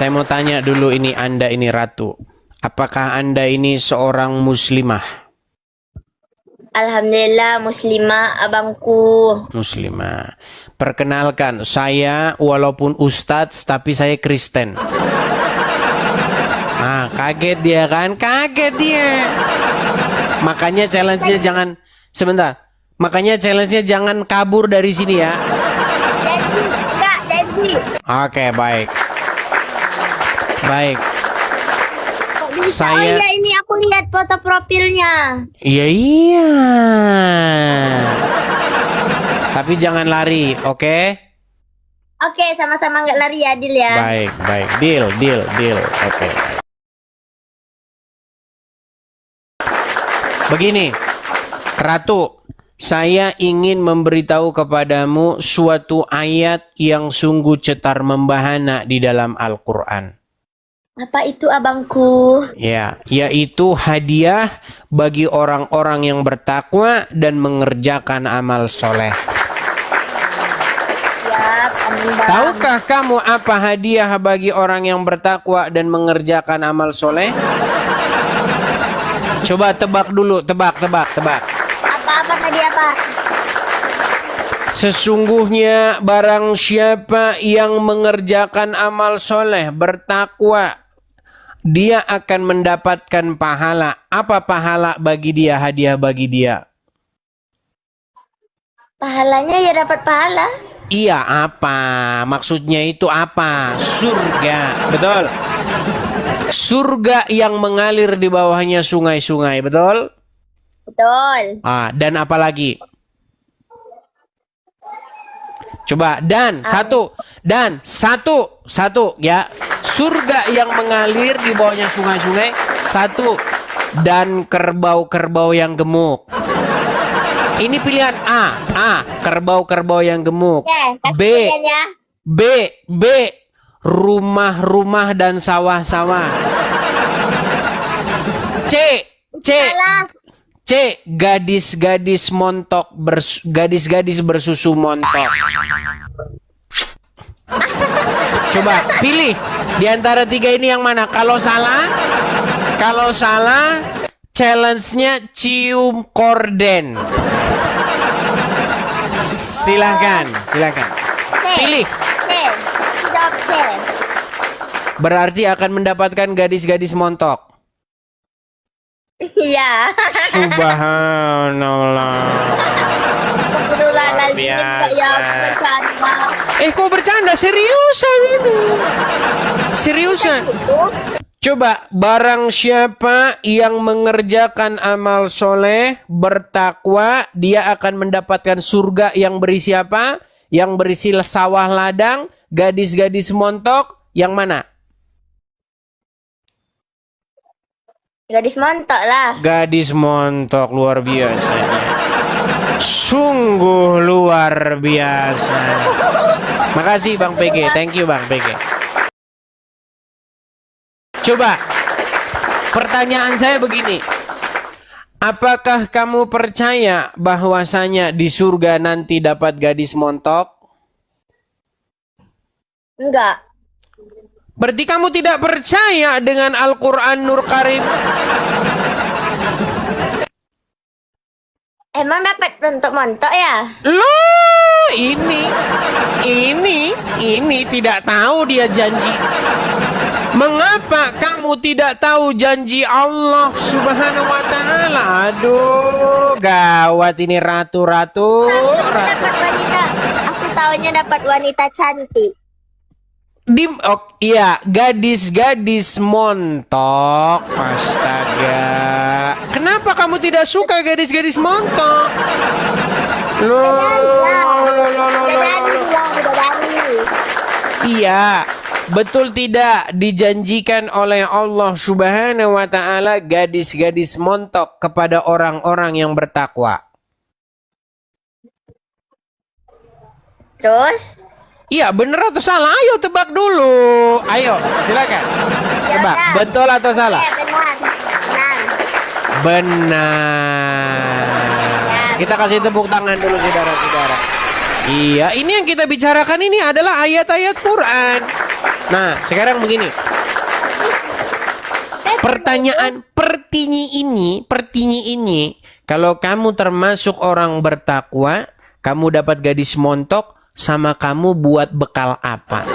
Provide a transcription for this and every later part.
Saya mau tanya dulu ini Anda ini Ratu. Apakah Anda ini seorang muslimah? Alhamdulillah muslimah abangku. Muslimah. Perkenalkan, saya walaupun ustadz tapi saya Kristen. Nah, kaget dia kan? Kaget dia. Makanya challenge-nya jangan sebentar. Makanya challenge-nya jangan kabur dari sini ya. Janji, enggak janji. Oke, baik. Baik. Kok bisa? Saya- Oh iya, ini aku lihat foto profilnya. Iya. Tapi jangan lari, oke? Oke, sama-sama nggak lari ya, Adil ya. Baik, baik. Deal. Oke. Begini, Ratu, saya ingin memberitahu kepadamu suatu ayat yang sungguh cetar membahana di dalam Al-Quran. Apa itu abangku? Ya, yaitu hadiah bagi orang-orang yang bertakwa dan mengerjakan amal soleh. Siap, amin bang. Tahukah kamu apa hadiah bagi orang yang bertakwa dan mengerjakan amal soleh? Coba tebak dulu, tebak. Apa tadi apa? Sesungguhnya barang siapa yang mengerjakan amal soleh, bertakwa, dia akan mendapatkan pahala. Apa pahala bagi dia, hadiah bagi dia? Pahalanya ya dapat pahala. Iya, apa? Maksudnya itu apa? Surga, betul? Surga yang mengalir di bawahnya sungai-sungai, betul? Betul. Dan apa lagi? Coba, satu ya. Surga yang mengalir di bawahnya sungai-sungai, satu. Dan kerbau-kerbau yang gemuk. Ini pilihan A, kerbau-kerbau yang gemuk. Oke, kasih B, pilihan ya. B, rumah-rumah dan sawah-sawah. Salah. C, gadis-gadis montok, gadis-gadis bersusu montok. Coba pilih di antara tiga ini yang mana? Kalau salah, challenge-nya cium korden. Silahkan. Pilih. C. Jawab C. Berarti akan mendapatkan gadis-gadis montok. Iya. Subhanallah. Astagfirullahaladzim, Biasa. ya bercanda. Kok bercanda? Seriusan ini. Seriusan. Coba, barang siapa yang mengerjakan amal soleh, bertakwa, dia akan mendapatkan surga yang berisi apa? Yang berisi sawah ladang, gadis-gadis montok, yang mana? Gadis montok lah. Gadis montok, luar biasa. Sungguh luar biasa. Makasih Bang PG, thank you Bang PG. Coba, pertanyaan saya begini. Apakah kamu percaya bahwasanya di surga nanti dapat gadis montok? Enggak. Berarti kamu tidak percaya dengan Al-Quran Nur Karim. Emang dapat bentuk montok ya? Loh, ini tidak tahu dia janji. Mengapa kamu tidak tahu janji Allah Subhanahu wa taala? Aduh, gawat ini ratu-ratu. Dapat wanita. Aku tahunya dapat wanita cantik. Iya, gadis-gadis montok. Astaga. Kenapa kamu tidak suka gadis-gadis montok? Loh. Iya, betul tidak dijanjikan oleh Allah Subhanahu wa taala gadis-gadis montok kepada orang-orang yang bertakwa. Terus? Iya, benar atau salah? Ayo tebak dulu. Ayo, silakan. Tebak, betul atau salah? Benar. Kita kasih tepuk tangan dulu saudara-saudara. Iya, ini yang kita bicarakan ini adalah ayat-ayat Quran. Nah, sekarang begini. Pertanyaan pertini ini, kalau kamu termasuk orang bertakwa, kamu dapat gadis montok, sama kamu buat bekal apa?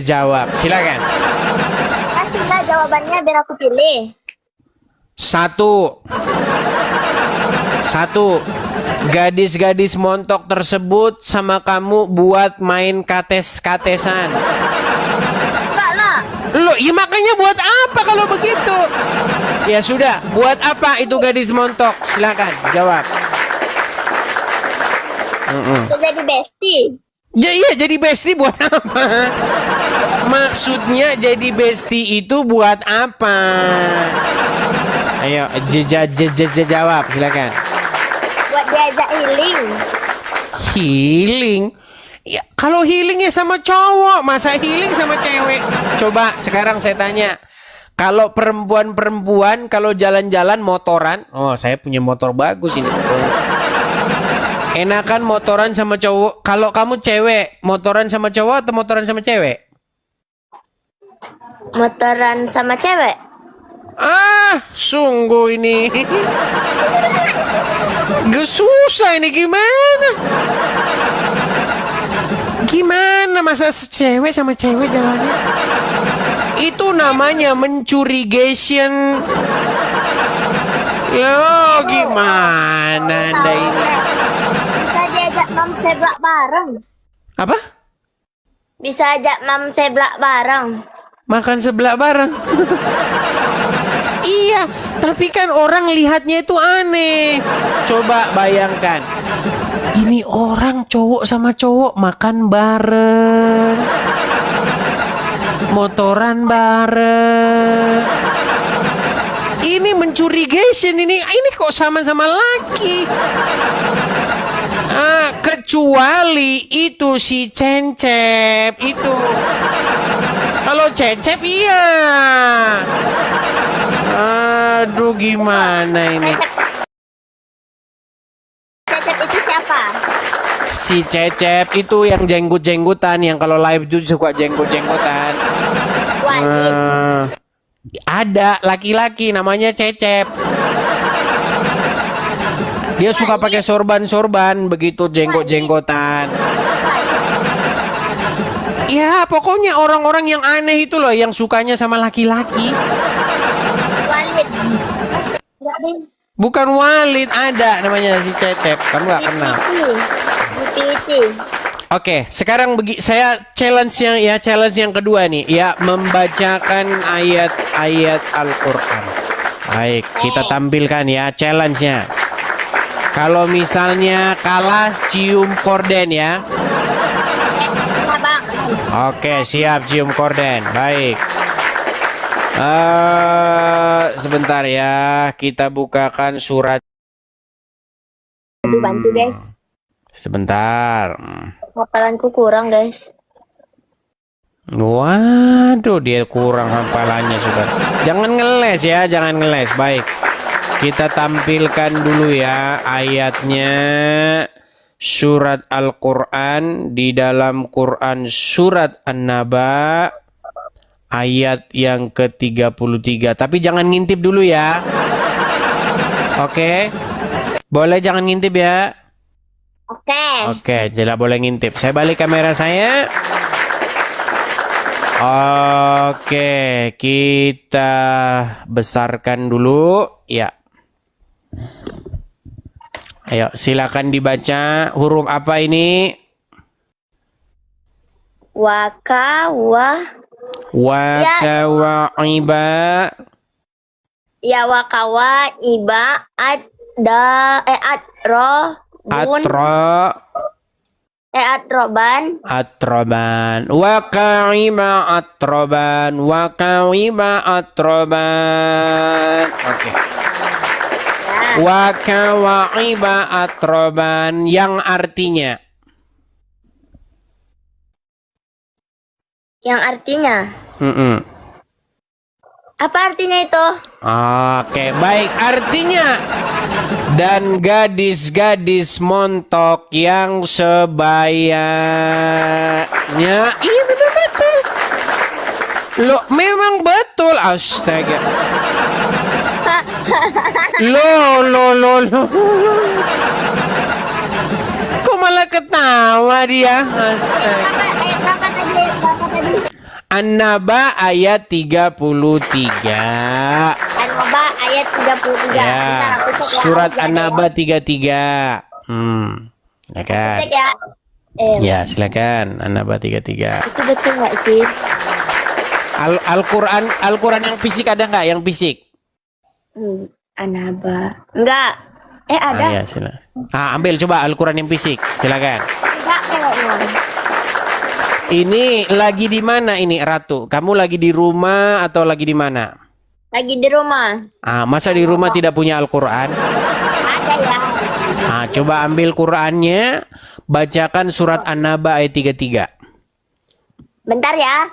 Jawab, silakan. Kasihlah jawabannya biar aku pilih. Satu, gadis-gadis montok tersebut sama kamu buat main kates-katesan. Enggak lah. Loh, ya makanya buat apa kalau begitu? Ya sudah, buat apa itu gadis montok? Silakan jawab. Jadi bestie. Ya iya, jadi bestie buat apa? Maksudnya jadi bestie itu buat apa? Ayo, jawab, silakan. Buat diajak healing. Healing? Ya, kalau healing ya sama cowok, masa healing sama cewek? Coba sekarang saya tanya. Kalau perempuan kalau jalan-jalan motoran, oh saya punya motor bagus ini. Enakan motoran sama cowok. Kalau kamu cewek, motoran sama cowok atau motoran sama cewek? Motoran sama cewek. Ah, sungguh ini. Gak susah ini gimana? Gimana masa cewek sama cewek jalannya? Itu namanya mencurigation. Loh, gimana Anda ini? Bisa diajak mam seblak bareng. Apa? Bisa ajak mam seblak bareng. Makan sebelah bareng. Iya, tapi kan orang lihatnya itu aneh. Coba bayangkan. Ini orang cowok sama cowok makan bareng. Motoran bareng. Ini mencurigation ini kok sama-sama laki. Kecuali itu si Cencep itu. Kalau Cecep iya. Aduh, gimana ini? Cecep itu siapa? Si Cecep itu yang jenggut-jenggutan, yang kalau live itu suka jenggut-jenggutan. Walid. Ada laki-laki namanya Cecep. Dia suka pakai sorban-sorban begitu, jenggot-jenggotan. Ya, pokoknya orang-orang yang aneh itu loh, yang sukanya sama laki-laki. Walid. Enggak, Ding. Bukan Walid, ada namanya si Cecep. Kamu gak kenal. Piti. Oke, sekarang saya challenge yang kedua nih, ya, membacakan ayat-ayat Al-Qur'an. Baik, kita tampilkan ya challenge-nya. Kalau misalnya kalah, cium korden ya. Oke, siap, cium korden. Baik. Sebentar ya, kita bukakan surat. Bantu guys. Sebentar. Hafalanku kurang guys. Waduh, dia kurang hafalannya sudah. Jangan ngeles ya, jangan ngeles. Baik, kita tampilkan dulu ya ayatnya. Surat Al-Quran, di dalam Quran surat An-Naba ayat yang ke-33. Tapi jangan ngintip dulu ya. Oke, boleh jangan ngintip ya. Oke, tidak boleh ngintip. Saya balik kamera saya. Oke, kita besarkan dulu. Ya. Ayo, silakan dibaca. Huruf apa ini? Waka wa Iba. Ya wakawa iba atroban Wakawiba atroban. Oke. Wakawiba atroban yang artinya Apa artinya itu? Oke, baik. Artinya, dan gadis-gadis montok yang sebayanya. Iya, memang betul. Loh, memang betul. Astaga. Loh. Kok malah ketawa dia? Astaga. Apa tadi? Apa tadi? An-Naba ayat 33. An-Naba ayat 33. Ya, Bentar, aku cek ya. surat Aku An-Naba 33. Ya kan? cek ya. Ya, silakan. An-Naba 33. Itu betul nggak sih? Al-Quran yang fisik ada nggak? Yang fisik? An-Naba. Enggak. Ada. Ya, silakan. Ambil coba Al-Quran yang fisik. Silakan. Enggak kayaknya. Ini lagi di mana ini, Ratu? Kamu lagi di rumah atau lagi di mana? Lagi di rumah. Masa di rumah tidak punya Al-Quran? Ada ya. Coba ambil Qurannya, bacakan surat An-Naba ayat 33. Bentar ya.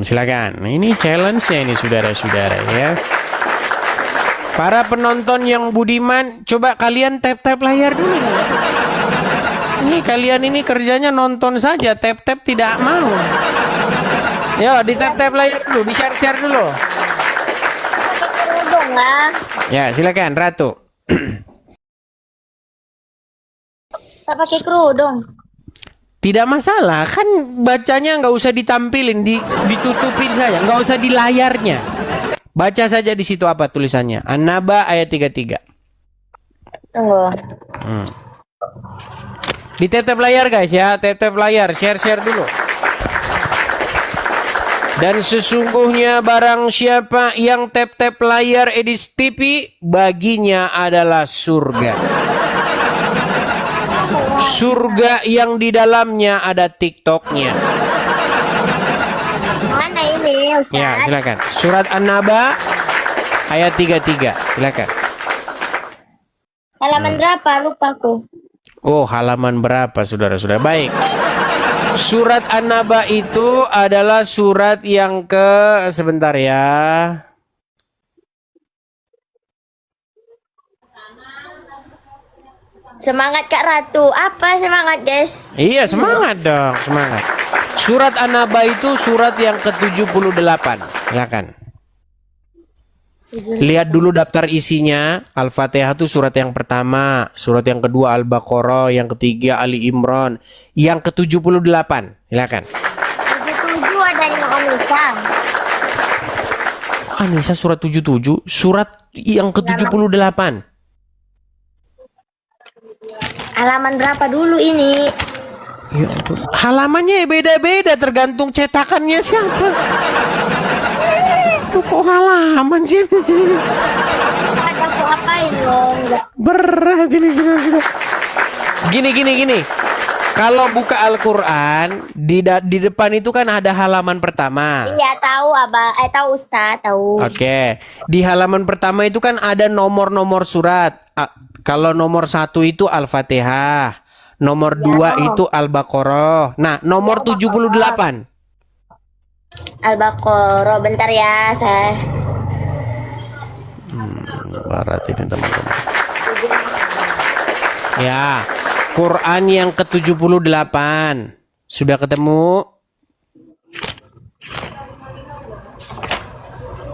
Silakan. Ini challenge-nya ini saudara-saudara ya. Para penonton yang budiman, coba kalian tap-tap layar dulu nih. Ini kalian ini kerjanya nonton saja, tap-tap tidak mau. Yo, di tap-tap layar dulu, di share-share dulu. Kerudung lah. Ya, silakan Ratu. Tak pakai kerudung. Tidak masalah, kan bacanya nggak usah ditampilin, ditutupin saja, nggak usah di layarnya. Baca saja di situ apa tulisannya. An-Naba ayat 33. Tunggu. Di tap layar guys ya, tap layar, share dulu. Dan sesungguhnya barang siapa yang tap layar edis TV, baginya adalah surga. Surga yang di dalamnya ada TikToknya. Mana ini, Ustaz? Ya, silakan. Surat An-Naba ayat 33. Silakan. Halaman berapa? Lupa aku. Oh, halaman berapa saudara-saudara? Baik. Surat An-Naba itu adalah surat yang sebentar ya. Semangat Kak Ratu. Apa semangat, guys? Iya, semangat dong, semangat. Surat An-Naba itu surat yang ke-78. Silakan. Lihat dulu daftar isinya. Al-Fatihah itu surat yang pertama, surat yang kedua Al-Baqarah, yang ketiga Ali Imran, yang ke-78. Silakan. 77 adanya Anissa. Anissa surat 77, surat yang ke-78. Halaman berapa dulu ini? Ya ampun. Halamannya beda-beda tergantung cetakannya siapa. Kok halaman sih? Ada aku apain loh? Berat ini sudah. Gini. Kalau buka Al-Quran di depan itu kan ada halaman pertama. Iya tahu Abah, tahu Ustaz, tahu. Oke. Di halaman pertama itu kan ada nomor-nomor surat. Kalau nomor 1 itu Al-Fatihah, nomor 2 itu Al-Baqarah. Nah, nomor 78. Al-Baqarah, bentar ya, saya. Barat ini teman-teman. Ya, Quran yang ke-78. Sudah ketemu?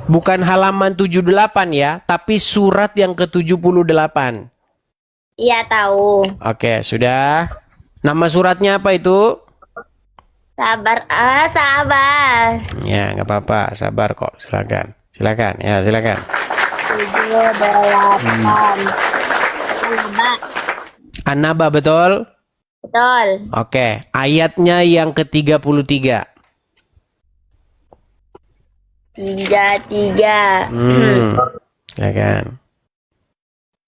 Bukan halaman 78 ya, tapi surat yang ke-78. Iya tahu. Oke, sudah. Nama suratnya apa itu? Sabar, sabar. Ya, nggak apa-apa, sabar kok. Silakan. Ya, silakan. 7, 8. An-Naba betul? Betul. Oke, ayatnya yang ke-33. 33. Silakan.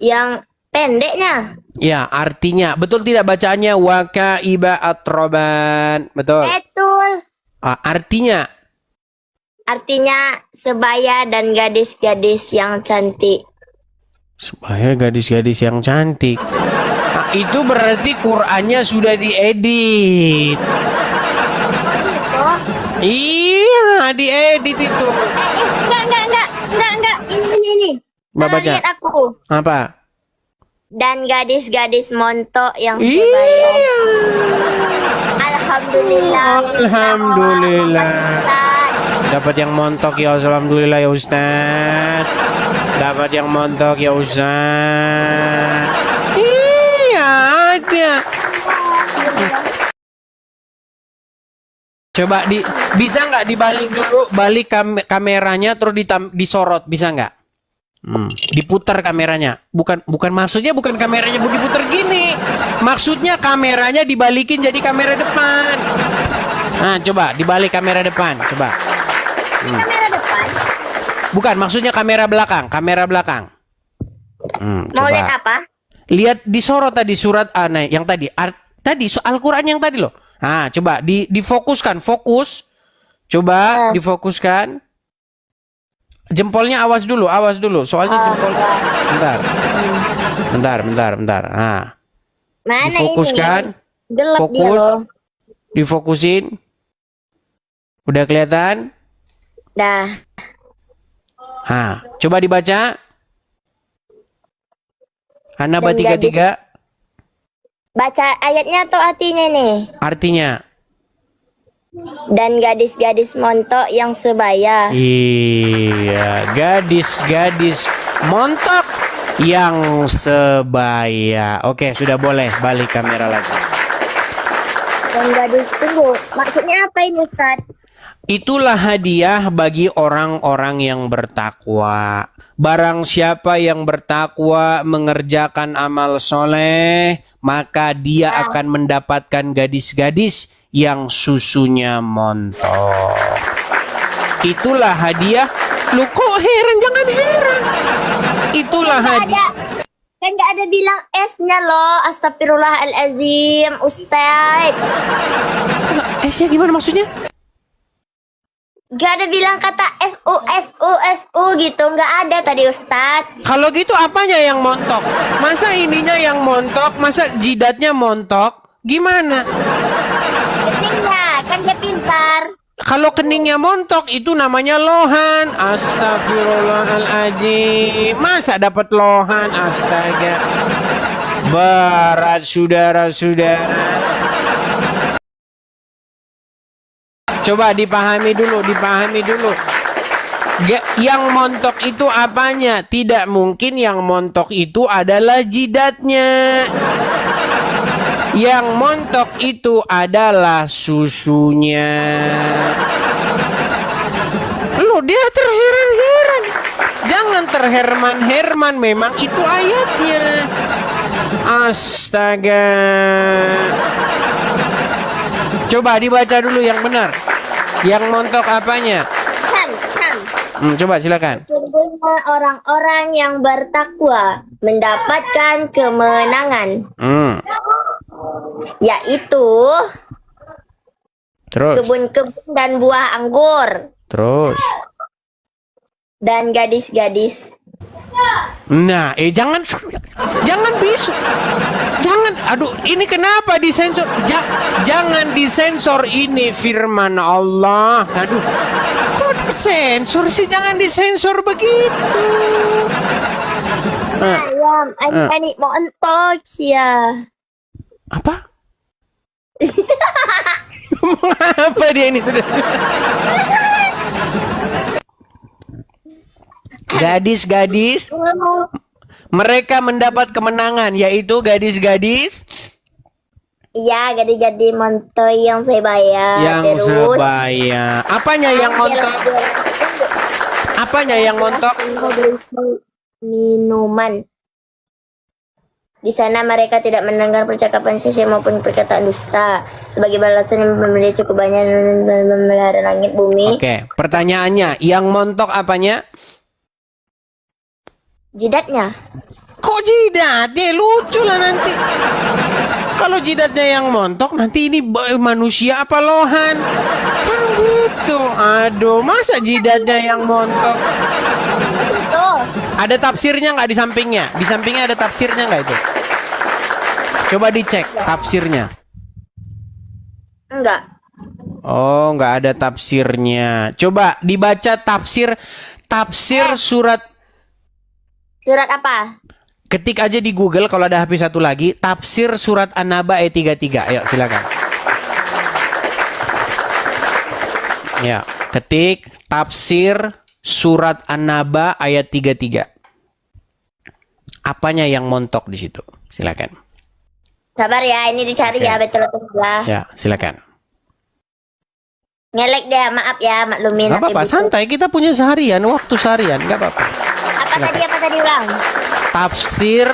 Yang pendeknya. Ya, artinya betul tidak bacaannya wakaiba atroban? Betul. Betul. Artinya Sebaya dan gadis-gadis yang cantik. supaya gadis-gadis yang cantik. Itu berarti Qurannya sudah diedit. Oh, Iya, diedit itu. Enggak. Ini. Mbak baca. Lihat aku. Apa? Dan gadis-gadis montok yang Iya. sebaya. Alhamdulillah. Alhamdulillah. Ustaz. Dapat yang montok ya, alhamdulillah ya Ustaz. Dapat yang montok ya Ustaz. Iya, ada. Coba bisa nggak dibalik dulu, balik kameranya terus disorot, bisa nggak? Diputar kameranya. Bukan maksudnya bukan kameranya diputar gini. Maksudnya kameranya dibalikin jadi kamera depan. Nah, coba dibalik kamera depan, coba. Kamera depan. Bukan, maksudnya kamera belakang, Mau coba. lihat apa? Lihat disorot tadi surat yang tadi. Tadi Al-Qur'an yang tadi loh. Nah, coba difokuskan, fokus. Coba difokuskan. Jempolnya awas dulu. Soalnya jempol. Bentar. Nah, Mana difokuskan. ini? Gelap dia Fokus. loh. Difokusin. Udah kelihatan? Dah. Nah, coba dibaca. An-Naba Dan 33. Baca ayatnya atau artinya nih? Artinya. Dan gadis-gadis montok yang sebaya. Iya, gadis-gadis montok yang sebaya. Oke, sudah boleh balik kamera lagi. Dan gadis, tunggu. Maksudnya apa ini, Ustaz? Itulah hadiah bagi orang-orang yang bertakwa. Barang siapa yang bertakwa mengerjakan amal soleh, maka dia akan mendapatkan gadis-gadis yang susunya montok. Itulah hadiah. Lu kok heran? Jangan heran. Itulah hadiah. Kan nggak ada bilang S-nya loh. Astagfirullahalazim, Ustaz. S-nya gimana maksudnya? Gak ada bilang kata SU gitu. Nggak ada tadi, Ustaz. Kalau gitu apanya yang montok? Masa ininya yang montok? Masa jidatnya montok? Gimana? Keningnya, kan dia pintar. Kalau keningnya montok itu namanya lohan. Astagfirullahaladzim. Masa dapat lohan? Astaga. Berat saudara-saudara. Coba dipahami dulu. Yang montok itu apanya? Tidak mungkin yang montok itu adalah jidatnya. Yang montok itu adalah susunya. Loh, dia terheran-heran. Jangan terherman-herman, memang itu ayatnya. Astaga. Coba dibaca dulu yang benar. Yang montok apanya? Coba silakan. Sesungguhnya orang-orang yang bertakwa mendapatkan kemenangan. Yaitu Terus. kebun-kebun dan buah anggur. Terus. Dan gadis-gadis. Nah, jangan bisu. Jangan. Aduh, ini kenapa disensor? Jangan disensor, ini firman Allah. Aduh. Kok disensor sih? Jangan disensor begitu. Ayam, anik mau entok ya. Apa? Apa dia ini sudah? Gadis-gadis, mereka mendapat kemenangan, yaitu gadis-gadis Iya, gadis-gadis montok yang sebaya. yang Terus, sebaya. Apanya yang montok? Apanya yang montok? Minuman. Di sana mereka tidak mendengar percakapan sia-sia maupun perkataan dusta. Sebagai balasan yang memberi cukup banyak memelihara langit bumi. Oke, pertanyaannya, yang montok apanya? Jidatnya. Kok jidatnya? Lucu lah nanti. Kalau jidatnya yang montok, nanti ini manusia apa lohan? Kan gitu. Aduh, masa jidatnya yang montok? Itu. Ada tafsirnya nggak di sampingnya? Di sampingnya ada tafsirnya nggak itu? Coba dicek tafsirnya. Enggak. Oh, nggak ada tafsirnya. Coba dibaca tafsir surat. Surat apa? Ketik aja di Google kalau ada HP satu lagi, tafsir surat An-Naba ayat 33. Ayo silakan. Ya, ketik tafsir surat An-Naba ayat 33. Apanya yang montok di situ? Silakan. Sabar ya, ini dicari Oke. ya, betul sebelah. Ya, silakan. Ngelek dia, maaf ya, maklumin. Gak apa-apa, nanti butuh. santai. Kita punya seharian, waktu seharian. Gak apa-apa. Apa tadi ulang? Tafsir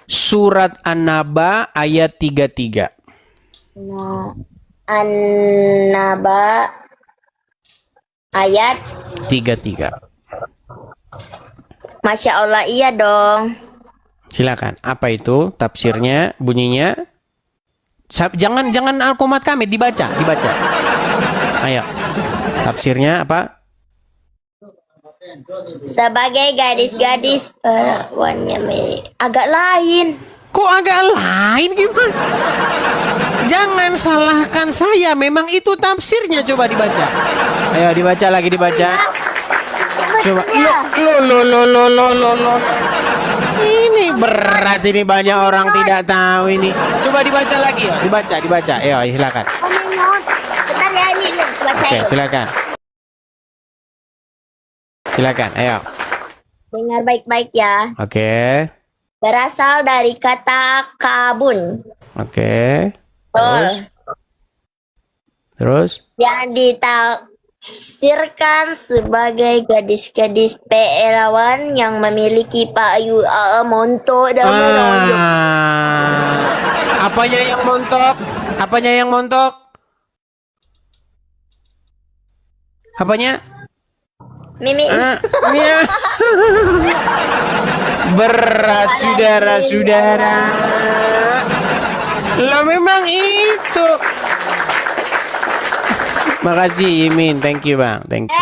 surat An-Naba ayat 33. Nah, An-Naba ayat 33. Masya Allah, iya dong. Silakan. Apa itu tafsirnya? Bunyinya? Jangan Alkomat kami dibaca. Ayo. Tafsirnya apa? Sebagai gadis-gadis perawannya agak lain. Kok agak lain gimana? Jangan salahkan saya. Memang itu tafsirnya. Coba dibaca. Ayo dibaca lagi dibaca. Coba. Lo. Ini berat ini, banyak orang tidak tahu ini. Coba dibaca lagi ya. Dibaca. Ayo silakan. Oh my God. Bentar ya, ini baca. Oke, silakan. Silakan, ayo. Dengar baik-baik ya. Oke. Berasal dari kata kabun. Oke. Betul. Terus? Yang ditafsirkan sebagai gadis-gadis perawan yang memiliki payu montok dan menonjol. Apanya yang montok? Apanya? Mimi. Ya. Berat saudara-saudara. Lah memang itu. Makasih Imin, thank you Bang, thank you.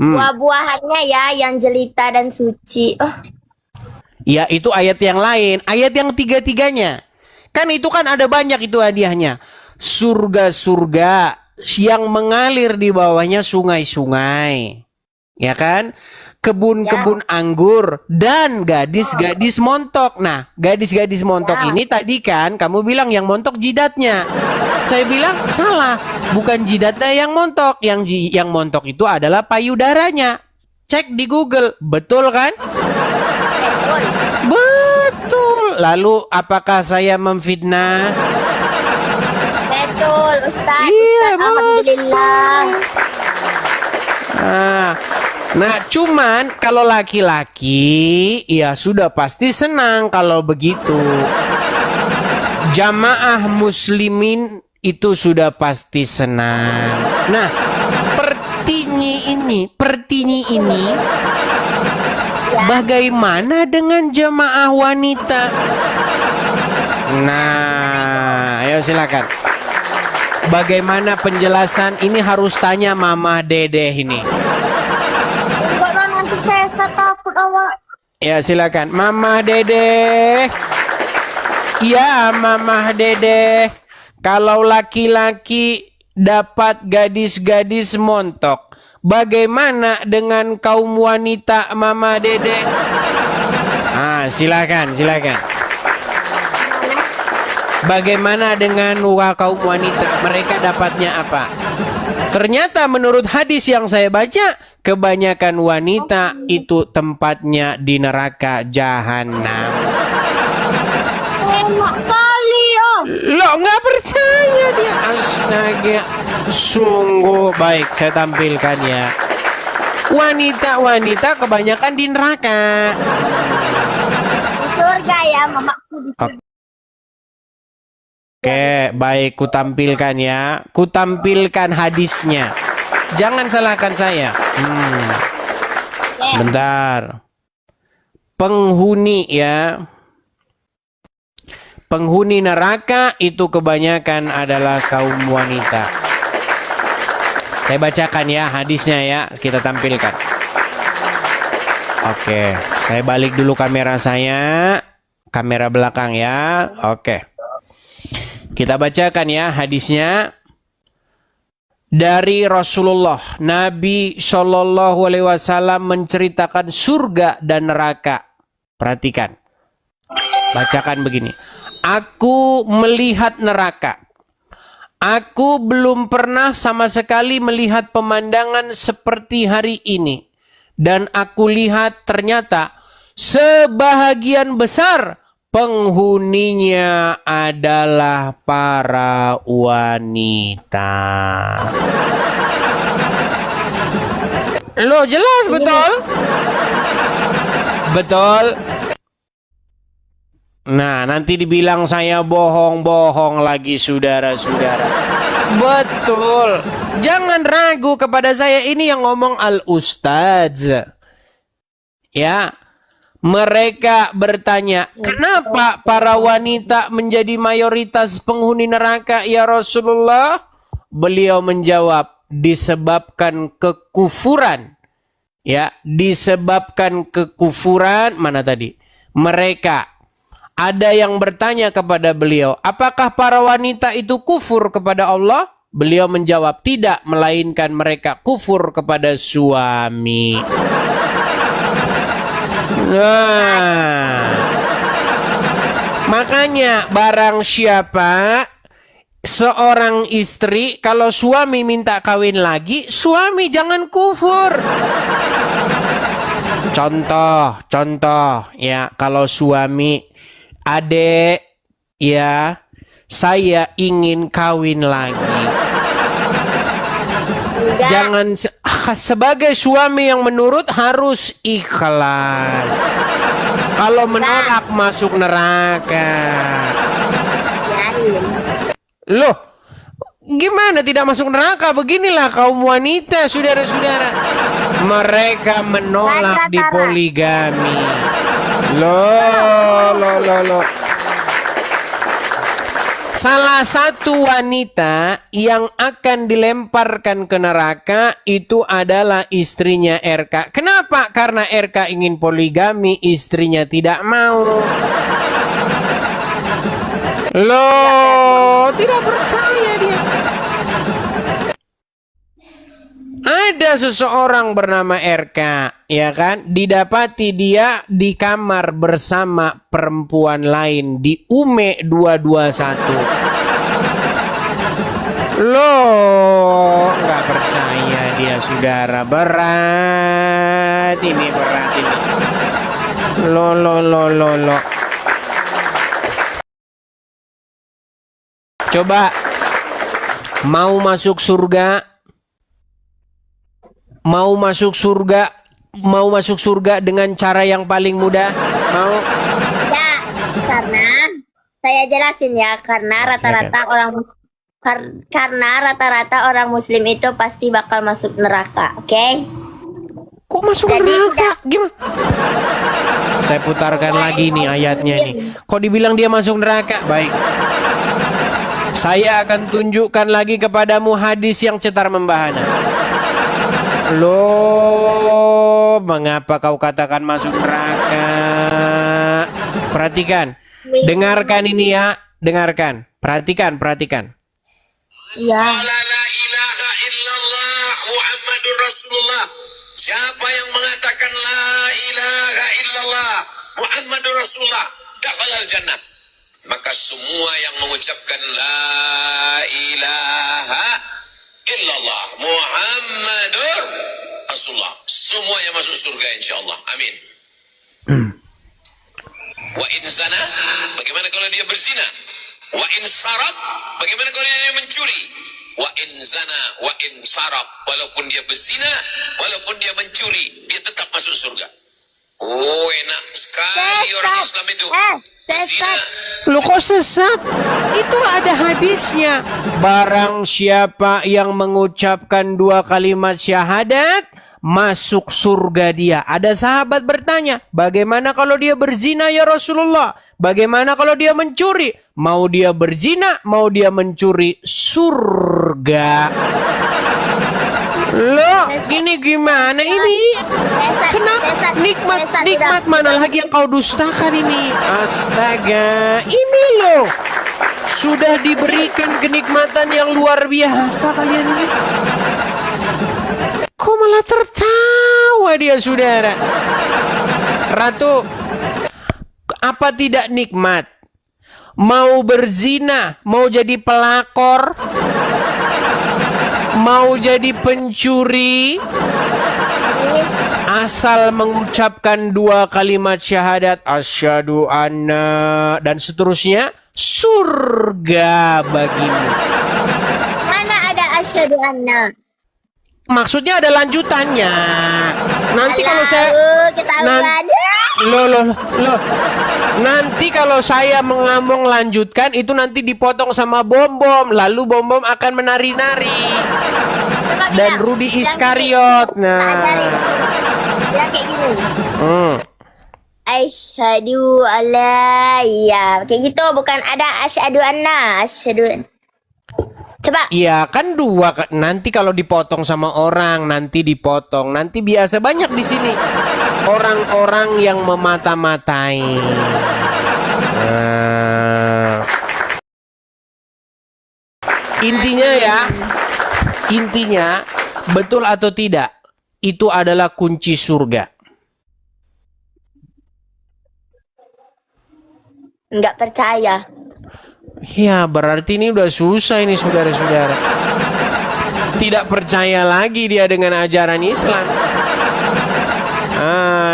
Buah-buahannya ya yang jelita dan suci. Oh, Ya itu ayat yang lain, ayat yang tiga-tiganya. Kan itu kan ada banyak itu hadiahnya. Surga-surga yang mengalir di bawahnya sungai-sungai. Ya kan? Kebun-kebun anggur dan gadis-gadis montok. Nah, gadis-gadis montok ini tadi kan kamu bilang yang montok jidatnya. Saya bilang salah, bukan jidatnya yang montok. Yang montok itu adalah payudaranya. Cek di Google, betul kan? Betul. Lalu apakah saya memfitnah? betul Ustaz. Iya, Ustaz, alhamdulillah. Nah, cuman kalau laki-laki ya sudah pasti senang kalau begitu. Jamaah muslimin itu sudah pasti senang. Nah, pertinyi ini bagaimana dengan jamaah wanita? Nah, ayo silakan. Bagaimana penjelasan ini harus tanya Mama Dede ini. Enggak lah, nanti saya takut awak. Ya silakan Mama Dede. Ya Mama Dede. Kalau laki-laki dapat gadis-gadis montok, bagaimana dengan kaum wanita Mama Dede? Silakan. Bagaimana dengan kaum wanita? Mereka dapatnya apa? Ternyata menurut hadis yang saya baca, kebanyakan wanita itu tempatnya di neraka jahanam. Enak kali oh. Lo nggak percaya dia? Astaga, sungguh baik saya tampilkan ya. Wanita kebanyakan di neraka. Di surga ya, mamaku di surga. Oke, baik, kutampilkan ya. Kutampilkan hadisnya. Jangan salahkan saya. Sebentar. Penghuni ya. Penghuni neraka itu kebanyakan adalah kaum wanita. Saya bacakan ya hadisnya ya. Kita tampilkan. Oke, saya balik dulu kamera saya. Kamera belakang ya. Oke. Kita bacakan ya hadisnya. dari Rasulullah. Nabi Shallallahu Alaihi Wasallam menceritakan surga dan neraka. Perhatikan, bacakan begini. Aku melihat neraka. Aku belum pernah sama sekali melihat pemandangan seperti hari ini. Dan aku lihat ternyata sebahagian besar penghuninya adalah para wanita. Loh, jelas betul? Betul. Nah, nanti dibilang saya bohong-bohong lagi, saudara-saudara. Betul. Jangan ragu kepada saya, ini yang ngomong Al-Ustadz. Ya. Mereka bertanya, kenapa para wanita menjadi mayoritas penghuni neraka, ya Rasulullah? Beliau menjawab, disebabkan kekufuran. Ya, disebabkan kekufuran. Mana tadi? Mereka. Ada yang bertanya kepada beliau, apakah para wanita itu kufur kepada Allah? Beliau menjawab, tidak, melainkan mereka kufur kepada suami. Nah, makanya barang siapa seorang istri, kalau suami minta kawin lagi, suami jangan kufur. Contoh ya, kalau suami, adek, ya, saya ingin kawin lagi. Jangan sebagai suami yang menurut harus ikhlas. Kalau menolak masuk neraka. Loh, gimana tidak masuk neraka? Beginilah kaum wanita, saudara-saudara. Mereka menolak di poligami. Loh. Salah satu wanita yang akan dilemparkan ke neraka itu adalah istrinya RK. Kenapa? Karena RK ingin poligami, istrinya tidak mau. Loh, tidak percaya dia. Ada seseorang bernama RK, ya kan? Didapati dia di kamar bersama perempuan lain di UME 221. Loh, nggak percaya dia, saudara. Berat ini. Loh. Coba mau masuk surga dengan cara yang paling mudah? Mau? Ya, karena saya jelasin ya, karena rata-rata orang muslim itu pasti bakal masuk neraka, oke? Kok masuk neraka? Gimana? Saya putarkan lagi nih ayatnya nih. Kok dibilang dia masuk neraka? Baik. Saya akan tunjukkan lagi kepadamu hadis yang cetar membahana. Loh, mengapa kau katakan masuk neraka? Perhatikan. Dengarkan ini ya. Dengarkan. Perhatikan. Ya. La ilaha illallah Muhammadur Rasulullah. Siapa yang mengatakan la ilaha illallah Muhammadur Rasulullah, dakhalal jannah. Maka semua yang mengucapkan la ilaha illallah Muhammadur Rasulullah, semua yang masuk surga insyaallah. Amin. Wa in zana, bagaimana kalau dia berzina? Wa in sarak, bagaimana kalau dia mencuri? Wa in zana wa in sarak, walaupun dia berzina, walaupun dia mencuri, dia tetap masuk surga. Oh, enak sekali orang Islam itu. Berzina. Loh, kok sesat? Itu ada hadisnya. Barang siapa yang mengucapkan 2 kalimat syahadat, masuk surga dia. Ada sahabat bertanya, bagaimana kalau dia berzina ya Rasulullah? Bagaimana kalau dia mencuri? Mau dia berzina, mau dia mencuri, surga. Loh, gini gimana ini? Kenapa? Nikmat mana lagi yang kau dustakan ini? Astaga, ini loh. sudah diberikan kenikmatan yang luar biasa kalian ini. Kok malah tertawa dia, saudara? Ratu, apa tidak nikmat? Mau berzina, mau jadi pelakor, mau jadi pencuri, asal mengucapkan 2 kalimat syahadat, asyhadu anna, dan seterusnya, surga bagimu. Mana ada asyhadu anna? Maksudnya ada lanjutannya. Nanti kalau saya loh. Nanti kalau saya melanjutkan itu nanti dipotong sama Bom-Bom, lalu Bom-Bom akan menari-nari. Dan Rudi Iskariot. Nah. Ya kayak gini. Asyhadu alla, ya kayak gitu, bukan ada asyhadu anna, asyhadu. Coba. Iya kan 2, nanti kalau dipotong sama orang, nanti dipotong, nanti biasa banyak di sini orang-orang yang memata-matai. Intinya betul atau tidak, itu adalah kunci surga. Enggak percaya. Ya, berarti ini udah susah ini, saudara-saudara. Tidak percaya lagi dia dengan ajaran Islam.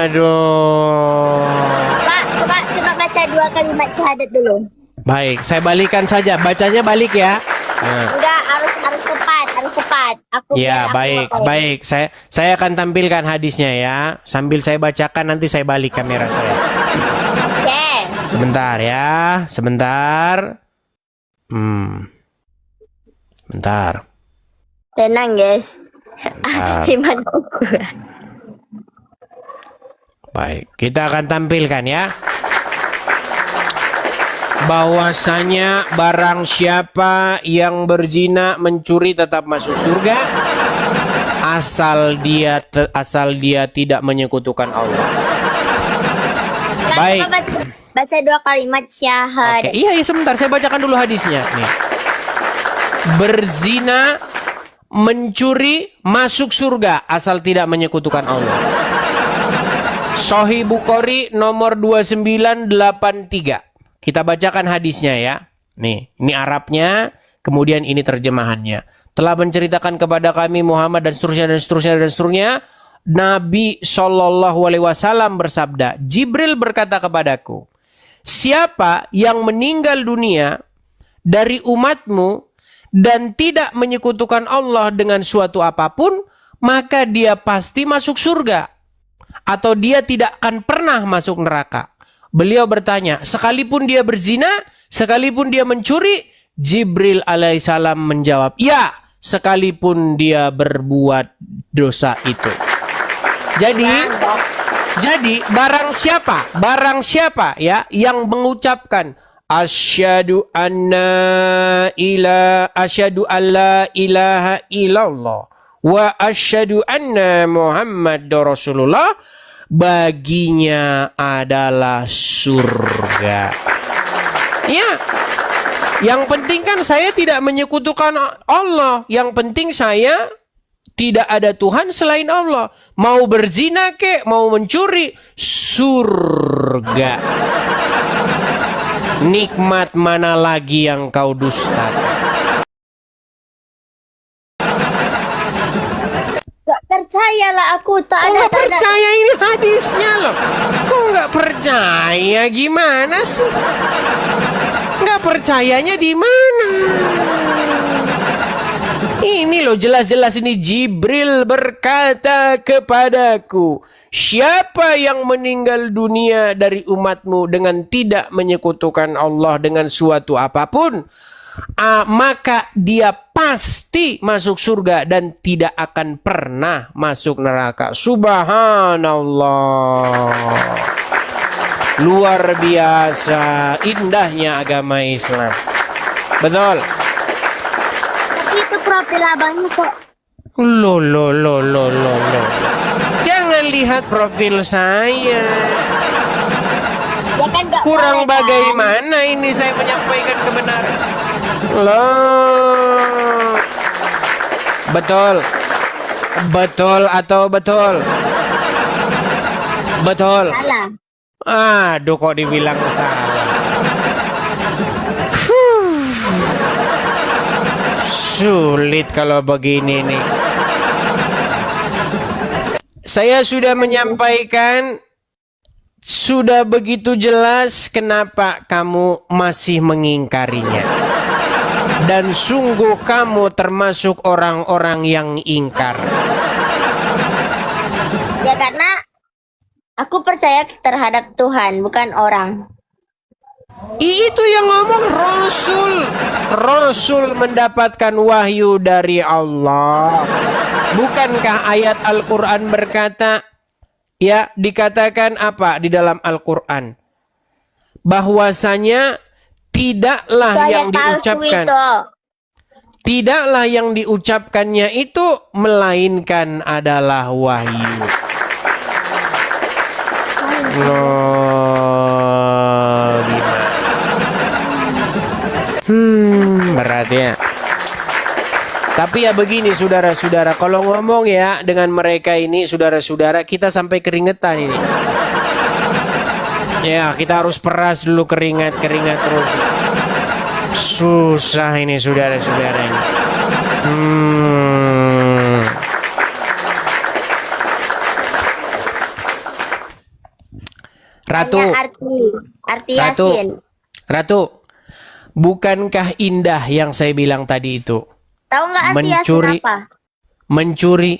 Aduh. Coba baca 2 kalimat syahadat dulu. Baik, saya balikan saja. Bacanya balik ya. Nah. Enggak, harus tepat. Ya, baik. Saya akan tampilkan hadisnya ya. Sambil saya bacakan, nanti saya balik kamera saya. Oke. Sebentar ya, sebentar. Bentar. Tenang, guys. Iman aku. Baik, kita akan tampilkan ya. Bahwasanya barang siapa yang berzina, mencuri tetap masuk surga asal dia tidak menyekutukan Allah. Baik. Baca 2 kalimat syahadat. Oke, iya sebentar, saya bacakan dulu hadisnya nih. Berzina, mencuri, masuk surga asal tidak menyekutukan Allah. Sahih Bukhari nomor 2983. Kita bacakan hadisnya ya. Nih, ini Arabnya, kemudian ini terjemahannya. Telah menceritakan kepada kami Muhammad dan seterusnya. Nabi SAW bersabda, Jibril berkata kepadaku, siapa yang meninggal dunia dari umatmu dan tidak menyekutukan Allah dengan suatu apapun, maka dia pasti masuk surga, atau dia tidak akan pernah masuk neraka. Beliau bertanya, sekalipun dia berzina, sekalipun dia mencuri? Jibril alaihissalam menjawab, ya, sekalipun dia berbuat dosa itu. Jadi barang siapa ya yang mengucapkan asyhadu alla ilaha illallah wa asyhadu anna Muhammadar Rasulullah, baginya adalah surga. Ya. Yang penting kan saya tidak menyekutukan Allah. Yang penting saya tidak ada Tuhan selain Allah. Mau berzina kek, mau mencuri, surga. Nikmat mana lagi yang kau dustakan? Gak percayalah aku, tak ada. Nggak percaya, ini hadisnya loh. Kok nggak percaya? Gimana sih? Nggak percayanya di mana? Ini loh, jelas-jelas ini Jibril berkata kepadaku, siapa yang meninggal dunia dari umatmu dengan tidak menyekutukan Allah dengan suatu apapun, maka dia pasti masuk surga dan tidak akan pernah masuk neraka. Subhanallah. Luar biasa indahnya agama Islam. Betul. Itu profil abangnya kok. Loh. Jangan lihat profil saya. Ya kan nggak Kurang boleh, kan? bagaimana ini saya menyampaikan kebenaran? Loh. Betul. Betul atau betul? Betul. Salah. Aduh, kok dibilang salah. Huh. Sulit kalau begini nih. Saya sudah menyampaikan, sudah begitu jelas kenapa kamu masih mengingkarinya. Dan sungguh kamu termasuk orang-orang yang ingkar. Ya karena aku percaya terhadap Tuhan, bukan orang. Itu yang ngomong Rasul. Rasul mendapatkan wahyu dari Allah. Bukankah ayat Al-Quran berkata, ya dikatakan apa di dalam Al-Quran? Bahwasanya tidaklah Itu yang ayat palsu diucapkan. itu. Tidaklah yang diucapkannya itu melainkan adalah wahyu. Loh, gimana? Berat ya. Tapi ya begini saudara-saudara, kalau ngomong ya dengan mereka ini saudara-saudara, kita sampai keringetan ini. Ya, kita harus peras dulu keringat terus. Susah ini saudara-saudara ini. Ratu, Hanya arti Ratu, Yasin. Ratu, bukankah indah yang saya bilang tadi itu? Tahu nggak arti Mencuri. Yasin apa? Mencuri.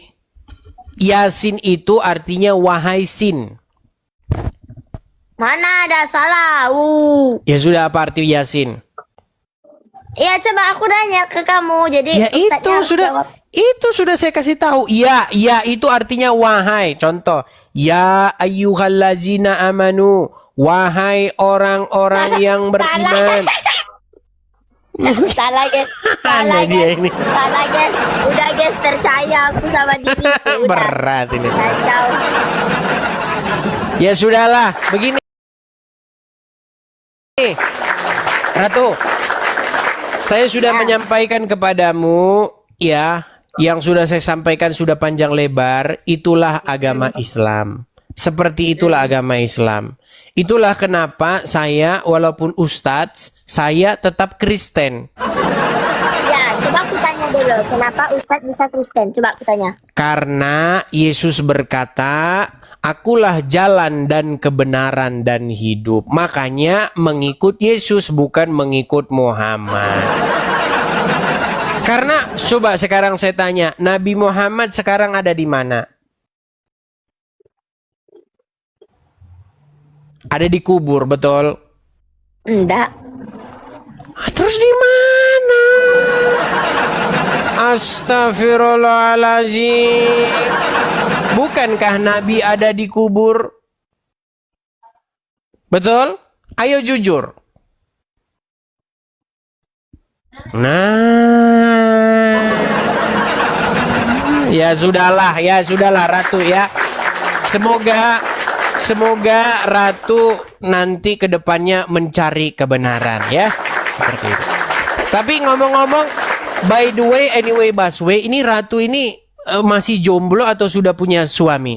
Yasin itu artinya wahai sin. Mana ada salah? Ya sudah, apa arti Yasin? Ya coba aku nanya ke kamu. Jadi Ya itu Ustadznya harus sudah, jawab. itu sudah saya kasih tahu. Ya itu artinya wahai. Contoh, ya ayyuhallazina amanu, wahai orang-orang yang beriman. Salah guys. Salah Aneh dia guys. ini. Salah guys. Udah guys, percaya aku sama diriku. Udah. Berat ini. Kacau. Ya sudahlah, begini. Ratu, saya sudah menyampaikan kepadamu, ya, yang sudah saya sampaikan sudah panjang lebar, itulah agama Islam. Seperti itulah agama Islam. Itulah kenapa saya, walaupun ustadz, saya tetap Kristen. Ya, coba aku tanya dulu. Kenapa Ustadz bisa Kristen? Coba aku tanya. Karena Yesus berkata, akulah jalan dan kebenaran dan hidup. Makanya mengikut Yesus bukan mengikut Muhammad. Karena coba sekarang saya tanya, Nabi Muhammad sekarang ada di mana? Ada di kubur, betul? Enggak. Terus di mana? Astagfirullahaladzim. Bukankah Nabi ada di kubur? Betul? Ayo jujur. Nah. Ya sudahlah Ratu ya. Semoga Ratu nanti ke depannya mencari kebenaran ya. Seperti itu. Tapi ngomong-ngomong, by the way, anyway, Baswe, ini Ratu ini masih jomblo atau sudah punya suami?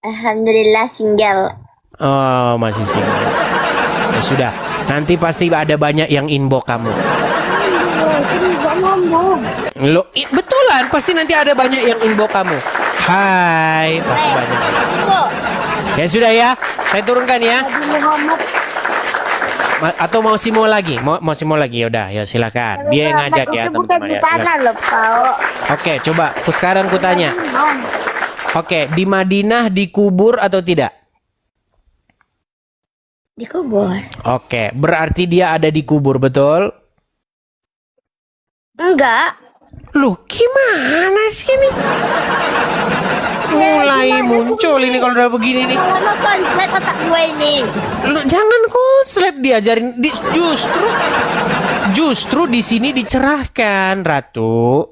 Alhamdulillah single. Oh, masih single. Ya sudah, nanti pasti ada banyak yang inbox kamu. Lo, betulan, pasti nanti ada banyak yang inbox kamu. Hai, pasti banyak. Ya sudah ya, saya turunkan ya. Atau mau simo lagi? Mau simo lagi? Yaudah, ya silakan. Dia yang ngajak ya teman-teman ya. Oke, coba sekarang kutanya. Oke, di Madinah dikubur atau tidak? Dikubur. Oke, berarti dia ada di kubur, betul? Enggak. Loh, gimana sih ini? Mulai muncul ini kalau udah begini nih. Kalau konslet otak gue ini. Lu jangan konslet, diajarin justru di sini dicerahkan, Ratu.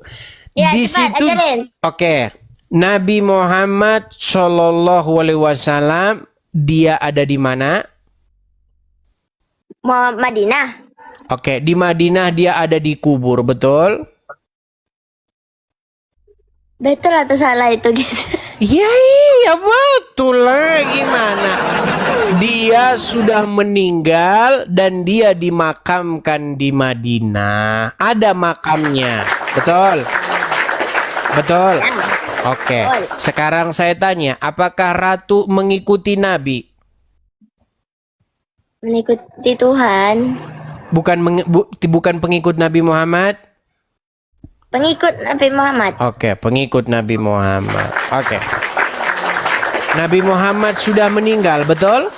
Ya, Di cepat, situ ajarin. Oke. Nabi Muhammad Shallallahu alaihi wasallam dia ada di mana? Madinah. Oke, di Madinah dia ada dikubur, betul? Betul atau salah itu, guys? Ya iya betul lah, gimana? Dia sudah meninggal dan dia dimakamkan di Madinah. Ada makamnya, betul? Betul? Oke, sekarang saya tanya, apakah Ratu mengikuti Nabi? Mengikuti Tuhan. Bukan pengikut Nabi Muhammad? Pengikut Nabi Muhammad. Oke, pengikut Nabi Muhammad. Oke. Nabi Muhammad sudah meninggal, betul?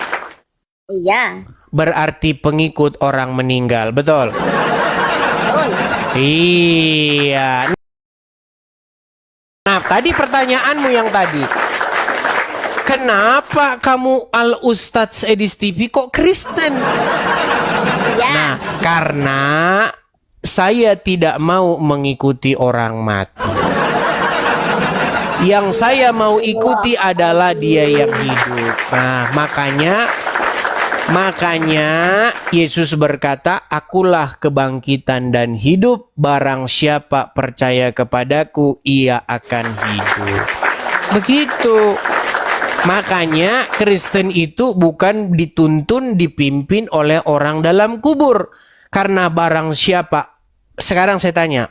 Iya. Berarti pengikut orang meninggal, betul? Betul. Iya. Nah, tadi pertanyaanmu yang tadi. Kenapa kamu Al-Ustadz Edis TV kok Kristen? Iya. Nah, karena saya tidak mau mengikuti orang mati. Yang saya mau ikuti adalah dia yang hidup. Nah, makanya Yesus berkata, akulah kebangkitan dan hidup. Barang siapa percaya kepadaku, ia akan hidup. Begitu. Makanya Kristen itu bukan dituntun, dipimpin oleh orang dalam kubur. Karena barang siapa, sekarang saya tanya,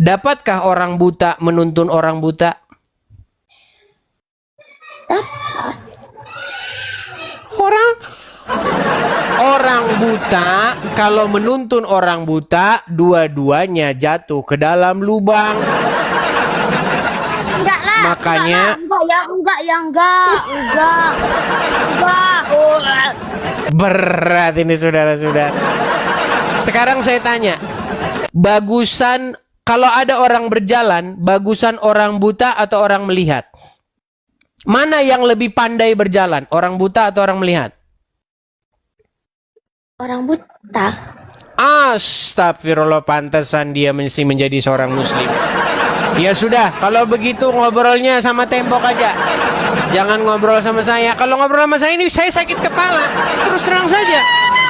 dapatkah orang buta menuntun orang buta? Orang buta kalau menuntun orang buta, dua-duanya jatuh ke dalam lubang. Enggak lah. Makanya enggak. berat ini saudara-saudara. Sekarang saya tanya, bagusan kalau ada orang berjalan, bagusan orang buta atau orang melihat? Mana yang lebih pandai berjalan, orang buta atau orang melihat? Orang buta. Astagfirullah, pantesan dia masih menjadi seorang muslim. Ya sudah, kalau begitu ngobrolnya sama tembok aja. Jangan ngobrol sama saya. Kalau ngobrol sama saya ini saya sakit kepala. Terus terang saja.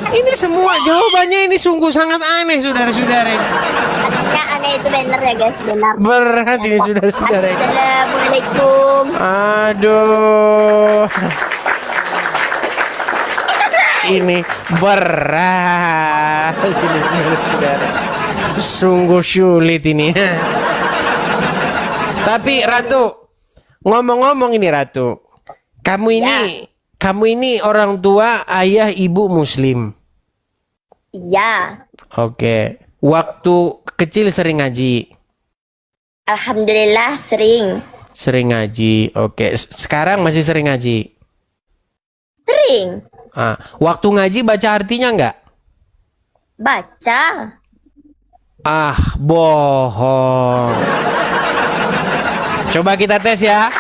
Ini semua jawabannya ini sungguh sangat aneh, saudara-saudara. Artinya aneh itu benar ya, guys, benar. Berat ini saudara-saudara. Assalamualaikum. Aduh. Ini berat ini saudara-saudara. Sungguh sulit ini. Tapi Ratu, ngomong-ngomong ini Ratu, kamu ini orang tua, ayah, ibu muslim. Iya. Oke. Waktu kecil sering ngaji. Alhamdulillah sering. Sering ngaji. Oke. Sekarang masih sering ngaji. Sering. Waktu ngaji baca artinya nggak? Baca. Bohong. Coba kita tes ya.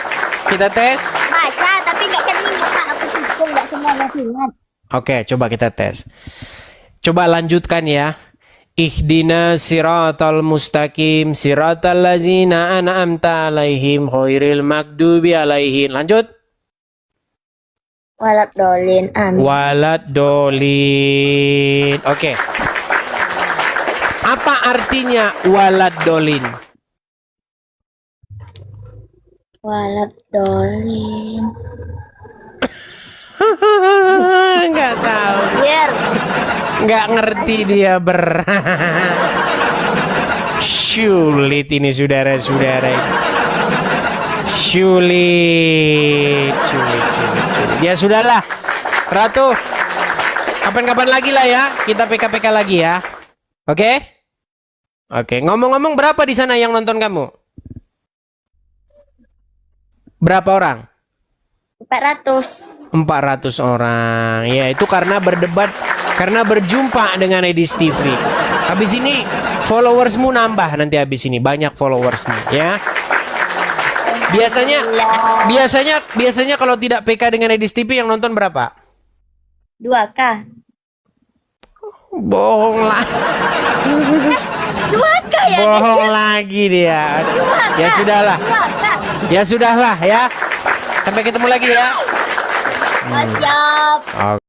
Kita tes. Baca tapi nggak ingat. Aku tuh nggak semuanya ingat. Oke, coba kita tes. Coba lanjutkan ya. Ihdina siratal mustaqim siratal ladzina an'amta alaihim ghairil maghdubi alaihim. Lanjut. Walad dolin. Amin. Walad dolin. Oke. Apa artinya walad dolin? Walad dolin. Nggak tahu. Biar. Nggak ngerti dia sulit ini saudara-saudara. Sulit. Ya sudahlah, Ratu. Kapan-kapan lagi lah ya, kita PK-PK lagi ya. Oke? Oke. Ngomong-ngomong, berapa di sana yang nonton kamu? Berapa orang? 400. 400 orang. Ya, itu karena berdebat, karena berjumpa dengan Edis TV. Habis ini followersmu nambah nanti habis ini, banyak followersmu ya. Biasanya kalau tidak PK dengan Edis TV yang nonton berapa? 2K. Bohong lah. 2K ya. Bohong lagi dia. Ya sudahlah. 2K. Ya sudahlah ya. Sampai ketemu lagi ya. Siap.